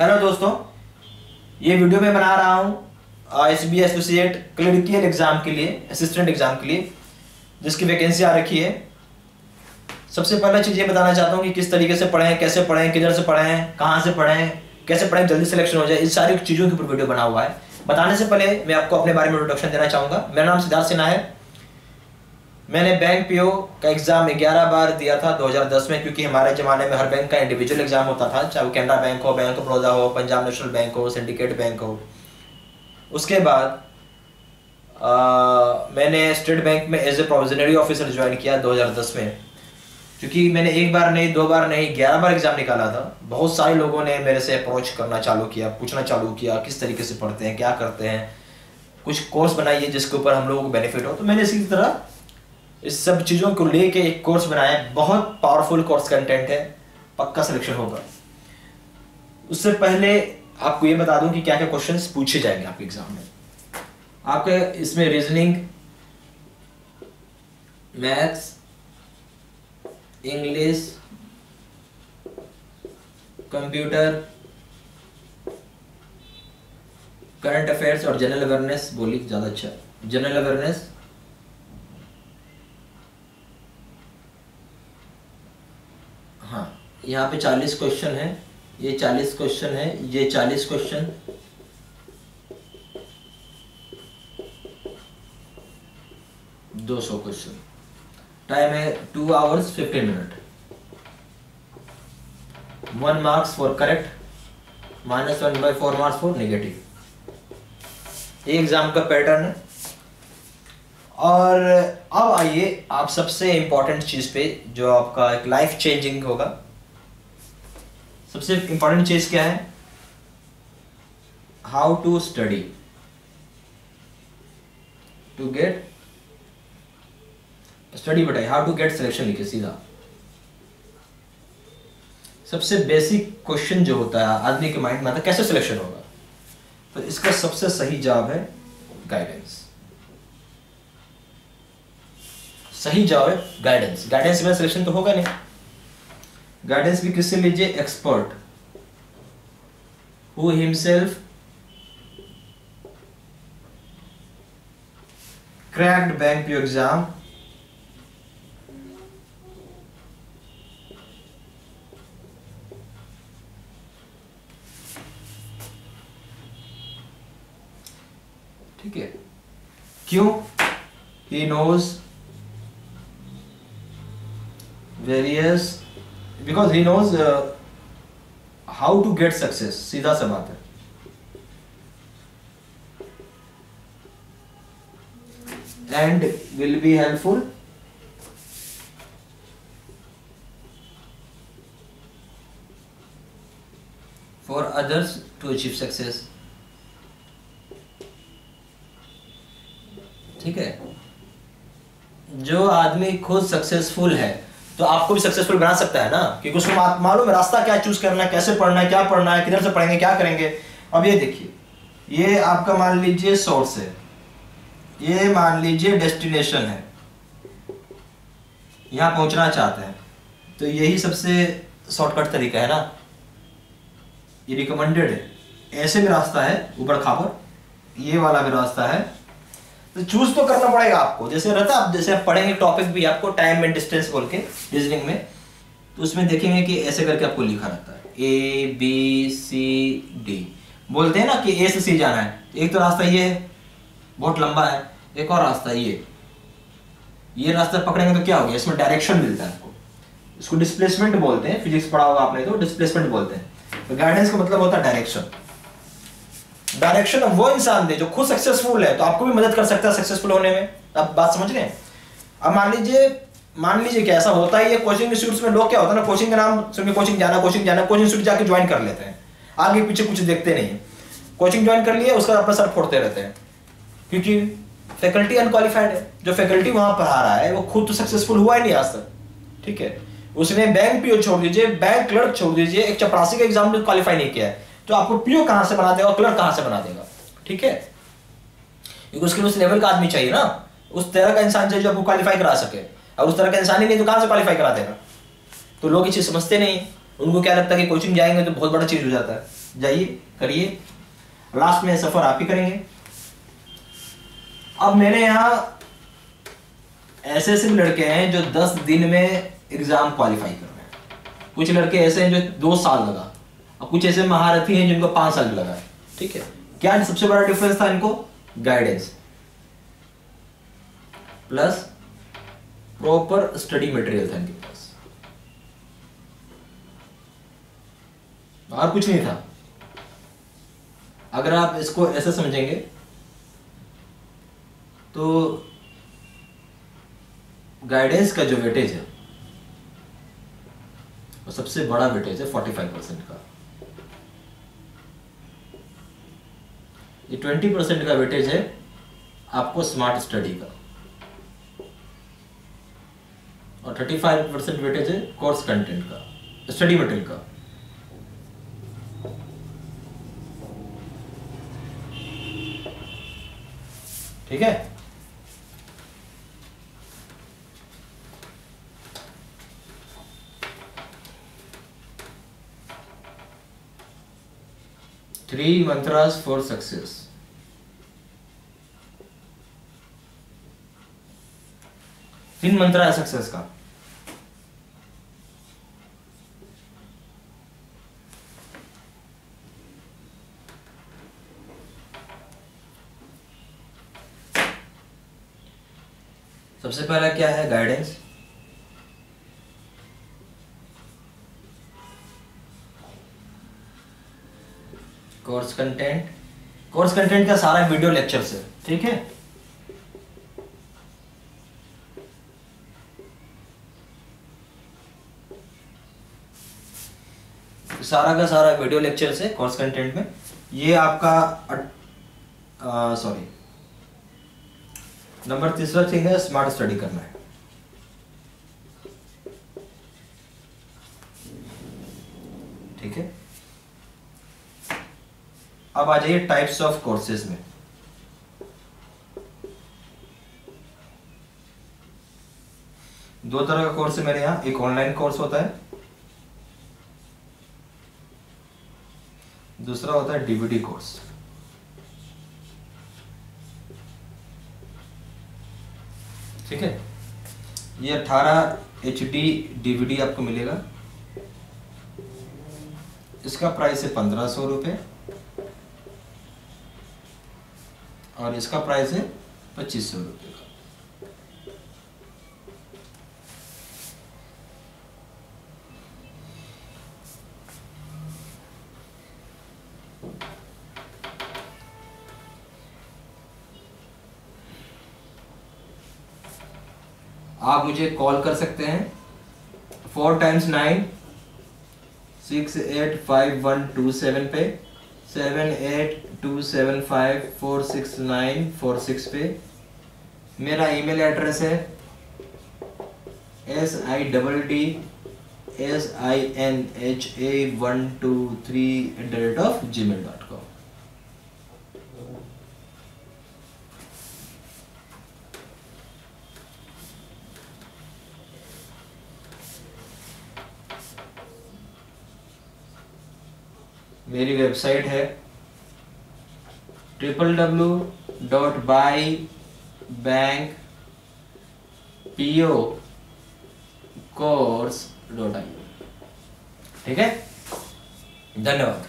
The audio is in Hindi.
हेलो दोस्तों, ये वीडियो मैं बना रहा हूँ एसबीआई एसोसिएट क्लरिकल एग्जाम के लिए, असिस्टेंट एग्जाम के लिए, जिसकी वैकेंसी आ रखी है। सबसे पहला चीज़ ये बताना चाहता हूँ कि किस तरीके से पढ़ें, कैसे पढ़ें, किधर से पढ़ें, कहाँ से पढ़ें, कैसे पढ़ें जल्दी सिलेक्शन हो जाए, इस सारी चीज़ों के ऊपर वीडियो बना हुआ है। बताने से पहले मैं आपको अपने बारे में इंट्रोडक्शन देना चाहूँगा। मेरा नाम सिद्धार्थ सिन्हा है। मैंने बैंक पीओ का एग्जाम 11 बार दिया था 2010 में, क्योंकि हमारे ज़माने में हर बैंक का इंडिविजुअल एग्जाम होता था, चाहे वो कैनरा बैंक हो, बैंक ऑफ बड़ौदा हो, पंजाब नेशनल बैंक हो, सिंडिकेट बैंक हो। उसके बाद मैंने स्टेट बैंक में as a provisionary officer join किया 2010 में। क्योंकि मैंने एक बार नहीं, दो बार नहीं, 11 बार एग्जाम निकाला था। बहुत सारे लोगों ने मेरे से अप्रोच करना चालू किया, पूछना चालू किया किस तरीके से पढ़ते हैं, क्या करते हैं, कुछ कोर्स बनाइए जिसके ऊपर हम लोगों को बेनिफिट हो। तो मैंने इसी तरह इस सब चीज़ों को लेके एक कोर्स बनाया। बहुत पावरफुल कोर्स कंटेंट है, पक्का सिलेक्शन होगा। उससे पहले आपको ये बता दूं कि क्या क्या क्वेश्चंस पूछे जाएंगे आपके एग्जाम में। आपके इसमें reasoning, maths, English, computer, current affairs और जनरल अवेयरनेस। बोली ज़्यादा अच्छा, जनरल अवेयरनेस, हाँ, यहाँ पे 40 क्वेश्चन है, ये 40 क्वेश्चन है, ये 40 क्वेश्चन, $200 क्वेश्चन। टाइम है 2 hours 15 minutes। 1 marks for correct, -1/4 marks for negative. ये एग्जाम का पैटर्न है। और अब आइए आप सबसे इंपॉर्टेंट चीज पे, जो आपका एक लाइफ चेंजिंग होगा। सबसे इंपॉर्टेंट चीज क्या है? How to study to get study. बताइए हाउ टू गेट सिलेक्शन, लिखिए सीधा। सबसे बेसिक क्वेश्चन जो होता है आदमी के माइंड में आता है, कैसे सिलेक्शन होगा? तो इसका सबसे सही जवाब है गाइडेंस। सही जवाब है गाइडेंस। गाइडेंस में सिलेक्शन तो होगा नहीं। गाइडेंस भी किससे लीजिए? Expert who himself cracked bank PO exam ठीक है। क्यों? He knows various, because he knows how to get success। सीधा सा बात है। and will be helpful for others to achieve success। ठीक है। जो आदमी खुद सक्सेसफुल है तो आपको भी सक्सेसफुल बना सकता है ना, क्योंकि उसको मालूम है रास्ता क्या चूज करना है, कैसे पढ़ना है, क्या पढ़ना है, किधर से पढ़ेंगे, क्या करेंगे। अब ये देखिए, ये आपका मान लीजिए सोर्स है, ये मान लीजिए डेस्टिनेशन है, यहाँ पहुंचना चाहते हैं, तो यही सबसे शॉर्टकट तरीका है ना, ये रिकमेंडेड है। ऐसे भी रास्ता है ऊबड़ खाबड़, ये वाला भी रास्ता है, तो चूज तो करना पड़ेगा आपको। जैसे रहता है, आप जैसे आप पढ़ेंगे टॉपिक भी आपको टाइम एंड डिस्टेंस बोल के रीजनिंग में, तो उसमें देखेंगे कि ऐसे करके आपको लिखा रहता है ABCD। बोलते हैं ना कि A से C जाना है। एक तो रास्ता ये है, बहुत लंबा है। एक और रास्ता ये रास्ता पकड़ेंगे तो क्या हो गया? इसमें डायरेक्शन मिलता है आपको। इसको डिस्प्लेसमेंट बोलते हैं, फिजिक्स पढ़ा होगा आपने तो डिस्प्लेसमेंट बोलते हैं। तो गाइडेंस का मतलब होता है डायरेक्शन। डायरेक्शन वो इंसान दे जो खुद सक्सेसफुल है, तो आपको भी मदद कर सकता है सक्सेसफुल होने में। आप बात समझ रहे हैं? अब मान लीजिए कि ऐसा होता है, ये कोचिंग इंस्टीट्यूट्स में लोग क्या होता है ना, कोचिंग का नाम सुन के कोचिंग जाना, कोचिंग इंस्टीट्यूट जाके ज्वाइन कर लेते हैं, आगे पीछे कुछ देखते नहीं है। कोचिंग ज्वाइन कर लिए, उसका अपना सर फोड़ते रहते हैं, क्योंकि फैकल्टी अनक्वालिफाइड है। जो फैकल्टी वहां पढ़ा रहा है वो खुद तो सक्सेसफुल हुआ ही नहीं आज तक। ठीक है, उसने बैंक पीओ छोड़ दीजिए, बैंक क्लर्क छोड़ दीजिए, एक चपरासी का एग्जाम में क्वालिफाई नहीं किया है, तो आपको पीओ कहां से बना देगा, क्लर्क कहां से बना देगा? ठीक है, क्योंकि उसके लिए उस लेवल का आदमी चाहिए ना, उस तरह का इंसान चाहिए जो आपको क्वालिफाई करा सके। और उस तरह का इंसान ही नहीं तो कहां से क्वालिफाई करा देगा? तो लोग ये चीज समझते नहीं। उनको क्या लगता है कि कोचिंग जाएंगे तो बहुत बड़ा चीज हो जाता है। जाइए करिए, लास्ट में सफर आप ही करेंगे। अब मेरे यहाँ ऐसे ऐसे लड़के हैं जो 10 दिन में एग्जाम क्वालिफाई कर रहे हैं, कुछ लड़के ऐसे हैं जो 2 साल लगा, और कुछ ऐसे महारथी हैं जिनको 5 साल लगा है। ठीक है, क्या सबसे बड़ा डिफरेंस था इनको? Guidance plus proper study material था इनके पास, और कुछ नहीं था। अगर आप इसको ऐसे समझेंगे तो गाइडेंस का जो वेटेज है वो सबसे बड़ा वेटेज है 45% का। ये 20% का वेटेज है आपको स्मार्ट स्टडी का, और 35% वेटेज है कोर्स कंटेंट का, स्टडी मटेरियल का। ठीक है, थ्री मंत्रास फॉर सक्सेस। तीन मंत्र है सक्सेस का। सबसे पहला क्या है? Guidance. Course content, course content का सारा वीडियो लेक्चर्स है। ठीक है, सारा का सारा वीडियो लेक्चर्स है कोर्स कंटेंट में। ये आपका सॉरी नंबर तीसरा थिंग है स्मार्ट स्टडी करना है। ठीक है, अब आ जाइए टाइप्स ऑफ कोर्सेज में। दो तरह का कोर्स है मेरे यहाँ, एक ऑनलाइन कोर्स होता है, दूसरा होता है डीवीडी कोर्स। ठीक है, ये 18 HD DVD आपको मिलेगा। इसका प्राइस है 1500 रुपये और इसका प्राइस है 2500 रुपये का। आप मुझे कॉल कर सकते हैं 4 × 9 685127 पे, 7827546946 पे। मेरा ईमेल एड्रेस है siddinha123@gmail.com। मेरी वेबसाइट है www.bankpocourse.in। ठीक है, धन्यवाद।